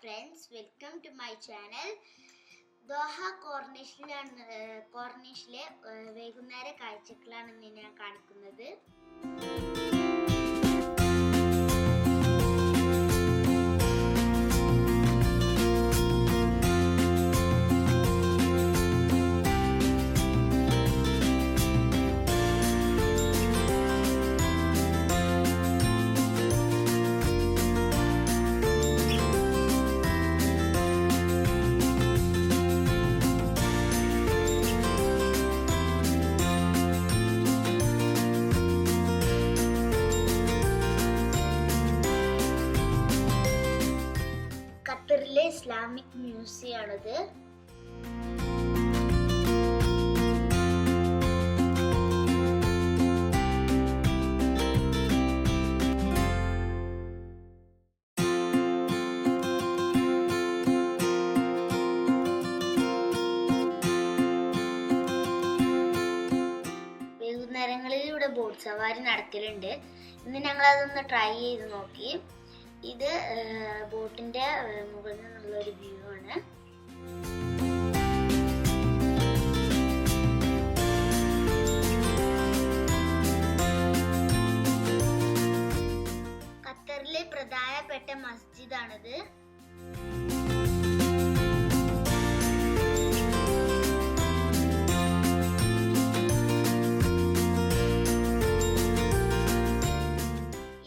friends, welcome to my channel. Doha കോർണിഷിലെ വൈകുന്നേര കാഴ്ചകളാണ് ഇന്ന് ഞാൻ കാണിക്കുന്നത്. ഖത്തറിലെ ഇസ്ലാമിക് മ്യൂസിയം ആണിത്. വൈകുന്നേരങ്ങളിലൂടെ ബോട്ട് സവാരി നടക്കലുണ്ട്. ഇന്ന് ഞങ്ങൾ അതൊന്ന് ട്രൈ ചെയ്ത് നോക്കി. ഇത് ബോട്ടിന്റെ മുകളിൽ നിന്നുള്ള ഒരു വ്യൂ ആണ്. ഖത്തറിലെ പ്രധാനപ്പെട്ട മസ്ജിദാണിത്.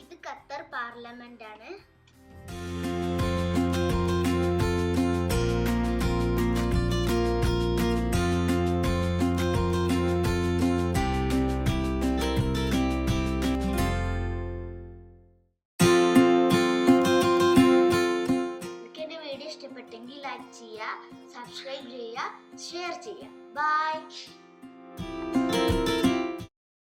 ഇത് ഖത്തർ പാർലമെന്റ് ആണ്. ഇഷ്ടപ്പെട്ടെങ്കിൽ ലൈക്ക് ചെയ്യുക, സബ്സ്ക്രൈബ് ചെയ്യുക, ഷെയർ ചെയ്യുക. ബൈ.